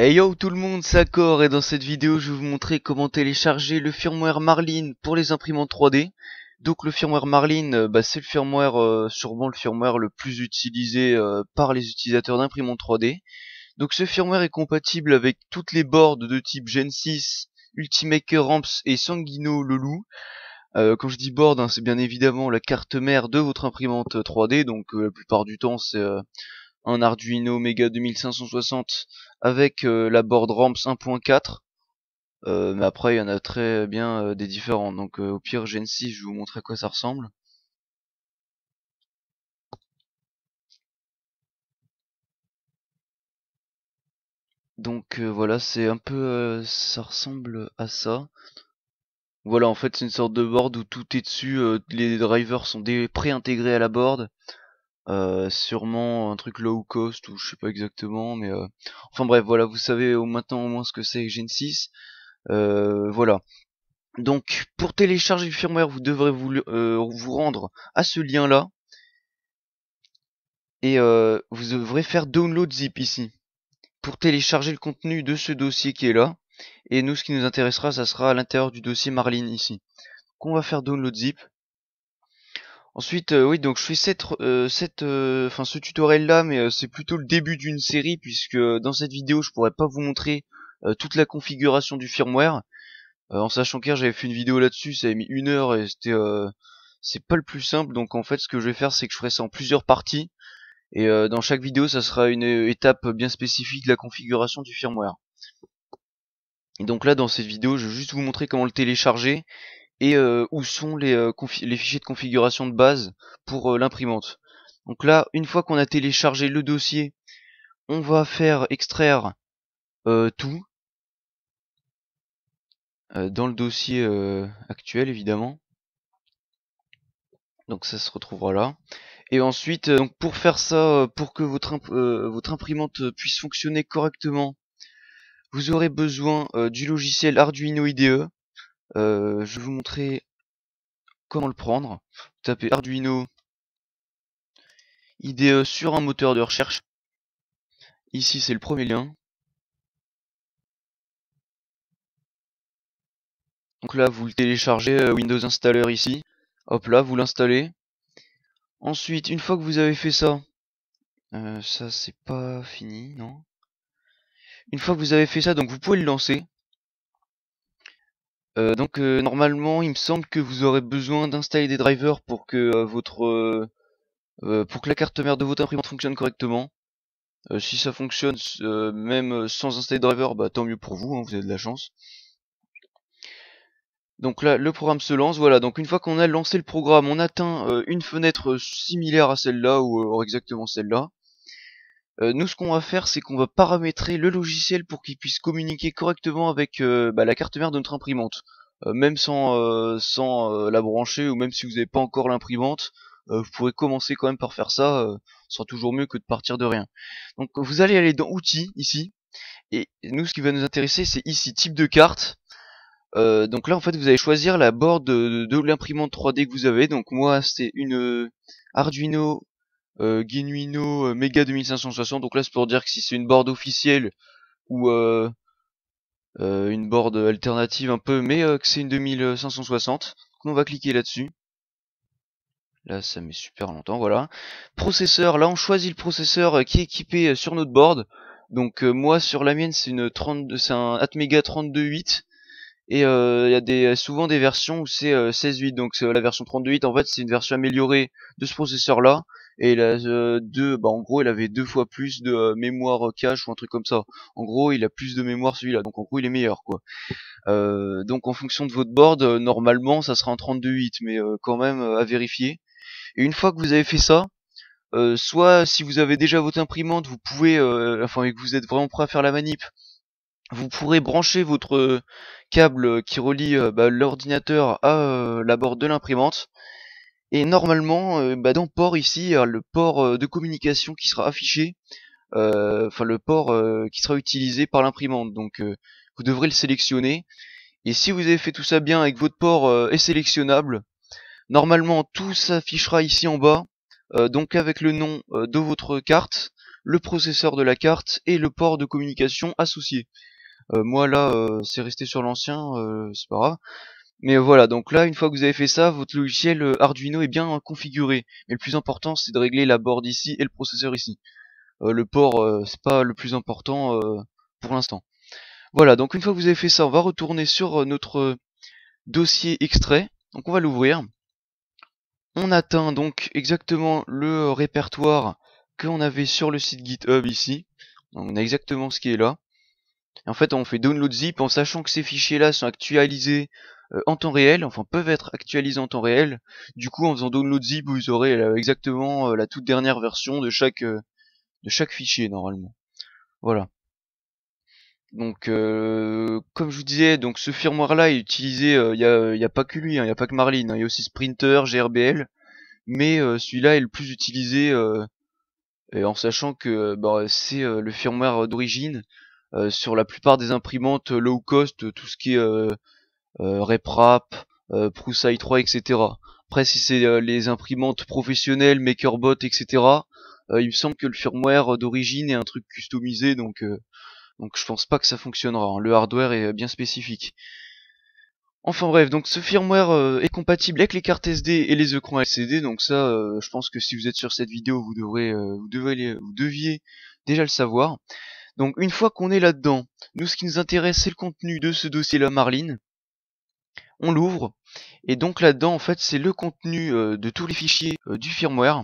Hey yo tout le monde, c'est Accor et dans cette vidéo je vais vous montrer comment télécharger le firmware Marlin pour les imprimantes 3D. Donc le firmware Marlin, c'est le firmware, sûrement le firmware le plus utilisé par les utilisateurs d'imprimantes 3D. Donc ce firmware est compatible avec toutes les boards de type Gen 6, Ultimaker Ramps et Sanguino Lolou. Quand je dis board, c'est bien évidemment la carte mère de votre imprimante 3D, donc la plupart du temps c'est un Arduino Mega 2560 avec la board Ramps 1.4. Mais après il y en a très bien des différents, donc au pire Gen 6 je vais vous montrer à quoi ça ressemble. Donc voilà, c'est un peu ça ressemble à ça. Voilà, en fait c'est une sorte de board où tout est dessus, les drivers sont pré-intégrés à la board. Sûrement un truc low cost ou je sais pas exactement, mais enfin bref, voilà, vous savez maintenant au moins ce que c'est Gen 6. Voilà. Donc pour télécharger le firmware, vous devrez vous rendre à ce lien là et vous devrez faire download zip ici pour télécharger le contenu de ce dossier qui est là. Et nous, ce qui nous intéressera, ça sera à l'intérieur du dossier Marlin ici. Donc on va faire download zip. Ensuite, oui, donc je fais ce tutoriel là, mais c'est plutôt le début d'une série puisque dans cette vidéo, je pourrais pas vous montrer toute la configuration du firmware. En sachant qu'hier j'avais fait une vidéo là-dessus, ça avait mis 1 heure et c'est pas le plus simple. Donc en fait, ce que je vais faire, c'est que je ferai ça en plusieurs parties et dans chaque vidéo, ça sera une étape bien spécifique de la configuration du firmware. Et donc là, dans cette vidéo, je vais juste vous montrer comment le télécharger et où sont les fichiers de configuration de base pour l'imprimante. Donc là, une fois qu'on a téléchargé le dossier, on va faire extraire tout dans le dossier actuel évidemment. Donc ça se retrouvera là. Et ensuite, donc pour faire ça, pour que votre imprimante puisse fonctionner correctement, vous aurez besoin du logiciel Arduino IDE. Je vais vous montrer comment le prendre. Vous tapez Arduino IDE sur un moteur de recherche. Ici c'est le premier lien. Donc là vous le téléchargez, Windows Installer ici. Hop là, vous l'installez. Ensuite, une fois que vous avez fait ça, ça c'est pas fini, non. Une fois que vous avez fait ça, donc vous pouvez le lancer. Normalement, il me semble que vous aurez besoin d'installer des drivers pour que pour que la carte mère de votre imprimante fonctionne correctement. Si ça fonctionne même sans installer de driver, bah tant mieux pour vous, hein, vous avez de la chance. Donc là, le programme se lance, voilà. Donc une fois qu'on a lancé le programme, on atteint une fenêtre similaire à celle-là ou exactement celle-là. Nous, ce qu'on va faire, c'est qu'on va paramétrer le logiciel pour qu'il puisse communiquer correctement avec la carte mère de notre imprimante. Même sans la brancher, ou même si vous n'avez pas encore l'imprimante, vous pourrez commencer quand même par faire ça, ce sera toujours mieux que de partir de rien. Donc vous allez aller dans Outils, ici, et nous ce qui va nous intéresser c'est ici, type de carte. Donc là en fait vous allez choisir la board de l'imprimante 3D que vous avez, donc moi c'est une Arduino Genuino Mega 2560, donc là c'est pour dire que si c'est une board officielle ou une board alternative un peu, mais que c'est une 2560. Donc on va cliquer là-dessus. Là ça met super longtemps, voilà. Processeur, là on choisit le processeur qui est équipé sur notre board. Donc moi sur la mienne c'est un Atmega 32.8. Et il y a souvent des versions où c'est 16.8, donc la version 32.8 en fait c'est une version améliorée de ce processeur là, et en gros il avait 2 fois plus de mémoire cache ou un truc comme ça. En gros il a plus de mémoire celui-là, donc en gros il est meilleur quoi. Donc en fonction de votre board, normalement ça sera en 32.8, mais quand même à vérifier. Et une fois que vous avez fait ça, soit si vous avez déjà votre imprimante, vous pouvez, et que vous êtes vraiment prêt à faire la manip, vous pourrez brancher votre câble qui relie l'ordinateur à la board de l'imprimante. Et normalement, dans le port ici, il y a le port de communication qui sera affiché, le port qui sera utilisé par l'imprimante. Donc vous devrez le sélectionner. Et si vous avez fait tout ça bien et que votre port est sélectionnable, normalement tout s'affichera ici en bas, donc avec le nom de votre carte, le processeur de la carte et le port de communication associé. Moi là c'est resté sur l'ancien, c'est pas grave. Mais voilà, donc là une fois que vous avez fait ça, votre logiciel Arduino est bien configuré. Mais le plus important c'est de régler la board ici et le processeur ici. Le port c'est pas le plus important pour l'instant. Voilà, donc une fois que vous avez fait ça, on va retourner sur notre dossier extrait. Donc on va l'ouvrir. On atteint donc exactement le répertoire qu'on avait sur le site GitHub ici. Donc on a exactement ce qui est là. Et en fait on fait download zip en sachant que ces fichiers là sont actualisés en temps réel, enfin peuvent être actualisés en temps réel. Du coup en faisant download zip vous aurez exactement la toute dernière version de chaque fichier normalement. Voilà. Donc comme je vous disais, donc ce firmware là est utilisé, y a pas que lui, il y a pas que Marlin, il y a aussi Sprinter, GRBL, mais celui-là est le plus utilisé et en sachant que c'est le firmware d'origine sur la plupart des imprimantes low cost, tout ce qui est RepRap, Prusa i3, etc. Après si c'est les imprimantes professionnelles, MakerBot, etc. Il me semble que le firmware d'origine est un truc customisé, donc je pense pas que ça fonctionnera, hein. Le hardware est bien spécifique. Enfin bref, donc ce firmware est compatible avec les cartes SD et les écrans LCD, donc ça je pense que si vous êtes sur cette vidéo vous deviez déjà le savoir. Donc une fois qu'on est là-dedans, nous ce qui nous intéresse c'est le contenu de ce dossier-là Marlin. On l'ouvre, et donc là-dedans en fait c'est le contenu de tous les fichiers du firmware.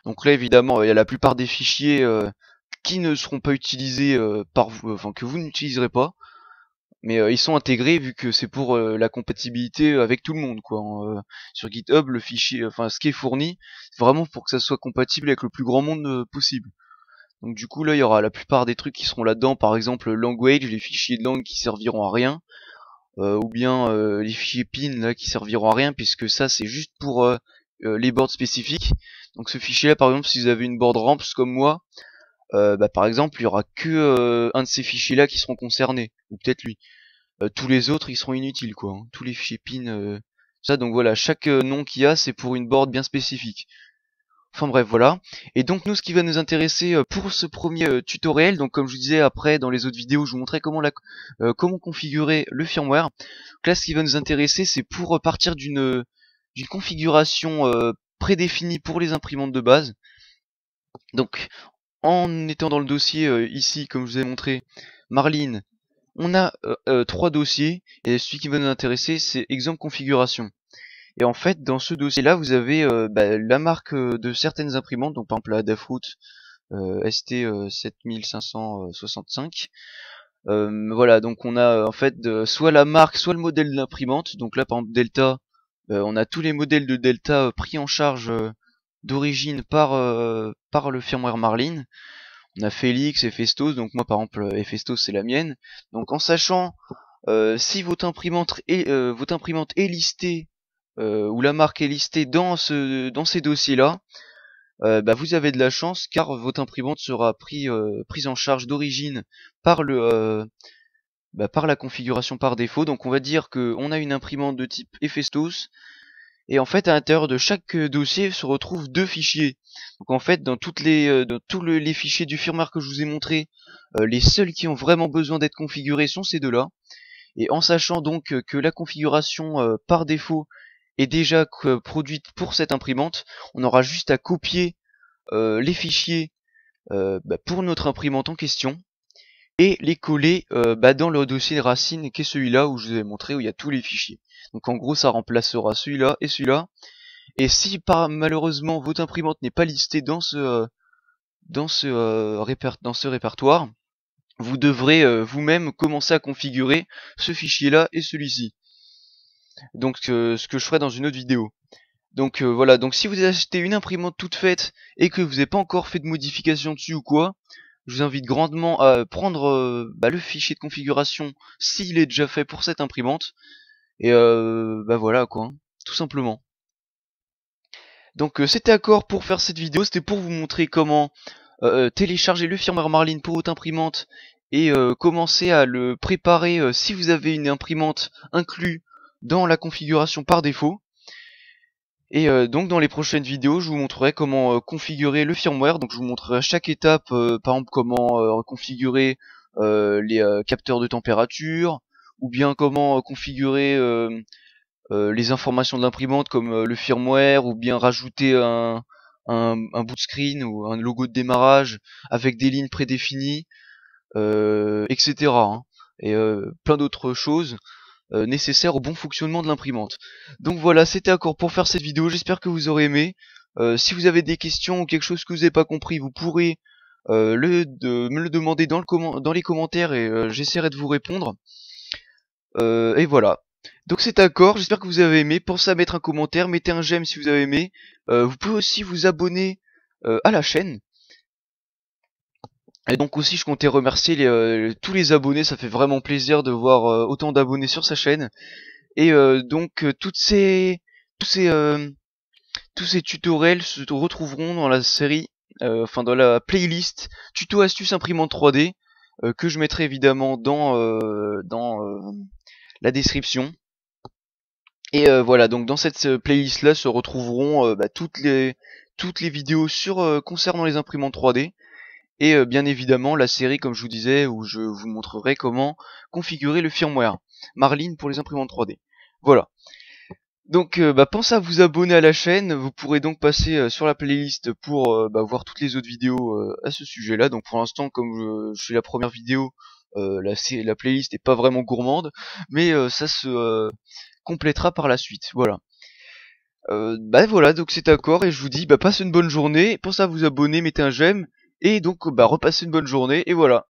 Donc là évidemment il y a la plupart des fichiers qui ne seront pas utilisés par vous, enfin que vous n'utiliserez pas. Mais ils sont intégrés vu que c'est pour la compatibilité avec tout le monde quoi. Sur GitHub le fichier, enfin ce qui est fourni, c'est vraiment pour que ça soit compatible avec le plus grand monde possible. Donc du coup là il y aura la plupart des trucs qui seront là-dedans, par exemple language, les fichiers de langue qui serviront à rien, ou bien les fichiers pin là qui serviront à rien puisque ça c'est juste pour les boards spécifiques. Donc ce fichier là par exemple si vous avez une board ramps comme moi, par exemple il y aura que un de ces fichiers là qui seront concernés, ou peut-être lui. Tous les autres ils seront inutiles quoi, hein. Tous les fichiers pin, ça donc voilà, chaque nom qu'il y a c'est pour une board bien spécifique. Enfin bref voilà. Et donc nous ce qui va nous intéresser pour ce premier tutoriel, donc comme je vous disais après dans les autres vidéos je vous montrais comment configurer le firmware. Donc là ce qui va nous intéresser c'est pour partir d'une configuration prédéfinie pour les imprimantes de base. Donc en étant dans le dossier ici comme je vous ai montré, Marlin, on a 3 dossiers, et celui qui va nous intéresser c'est exemple configuration. Et en fait dans ce dossier là vous avez la marque de certaines imprimantes, donc par exemple la Adafruit ST7565. Voilà, donc on a en fait soit la marque soit le modèle de l'imprimante. Donc là par exemple Delta, on a tous les modèles de Delta pris en charge d'origine par le firmware Marlin. On a Felix et Festos, donc moi par exemple Festos c'est la mienne. Donc en sachant si votre imprimante est listée ou la marque est listée dans ces dossiers là, vous avez de la chance car votre imprimante sera prise en charge d'origine par par la configuration par défaut. Donc on va dire que on a une imprimante de type Hephaestus, et en fait à l'intérieur de chaque dossier se retrouvent 2 fichiers. Donc en fait dans tous les fichiers du firmware que je vous ai montré, les seuls qui ont vraiment besoin d'être configurés sont ces deux là. Et en sachant donc que la configuration par défaut est déjà produite pour cette imprimante, on aura juste à copier les fichiers pour notre imprimante en question et les coller dans le dossier racine qui est celui-là où je vous ai montré où il y a tous les fichiers. Donc en gros ça remplacera celui-là et celui-là. Et si malheureusement votre imprimante n'est pas listée dans ce répertoire, vous devrez vous-même commencer à configurer ce fichier-là et celui-ci. Donc ce que je ferai dans une autre vidéo. Donc voilà, donc si vous achetez une imprimante toute faite et que vous n'avez pas encore fait de modification dessus ou quoi, je vous invite grandement à prendre le fichier de configuration s'il est déjà fait pour cette imprimante. Et voilà quoi, hein, tout simplement. Donc c'était accord pour faire cette vidéo, c'était pour vous montrer comment télécharger le firmware Marlin pour votre imprimante et commencer à le préparer si vous avez une imprimante inclue dans la configuration par défaut. Et donc dans les prochaines vidéos, je vous montrerai comment configurer le firmware. Donc je vous montrerai à chaque étape, par exemple comment configurer les capteurs de température, ou bien comment configurer les informations de l'imprimante comme le firmware, ou bien rajouter un boot screen ou un logo de démarrage avec des lignes prédéfinies, etc. hein. Et plein d'autres choses nécessaires au bon fonctionnement de l'imprimante. Donc voilà, c'était encore pour faire cette vidéo, j'espère que vous aurez aimé. Si vous avez des questions ou quelque chose que vous n'avez pas compris, vous pourrez me le demander dans les commentaires et j'essaierai de vous répondre. Et voilà. Donc c'est d'accord, j'espère que vous avez aimé. Pensez à mettre un commentaire, mettez un j'aime si vous avez aimé. Vous pouvez aussi vous abonner à la chaîne. Et donc aussi je comptais remercier tous les abonnés, ça fait vraiment plaisir de voir autant d'abonnés sur sa chaîne. Et donc tous ces tutoriels se retrouveront dans la série, enfin dans la playlist tuto astuces imprimante 3D que je mettrai évidemment dans la description. Et voilà, donc dans cette playlist là se retrouveront toutes les vidéos sur concernant les imprimantes 3D. Et bien évidemment la série comme je vous disais où je vous montrerai comment configurer le firmware Marlin pour les imprimantes 3D. Voilà. Donc pensez à vous abonner à la chaîne, vous pourrez donc passer sur la playlist pour voir toutes les autres vidéos à ce sujet là. Donc pour l'instant comme je suis la première vidéo, la playlist n'est pas vraiment gourmande, mais ça se complétera par la suite. Voilà. Voilà, donc c'est d'accord et je vous dis passez une bonne journée, pensez à vous abonner, mettez un j'aime, et donc repassez une bonne journée et voilà.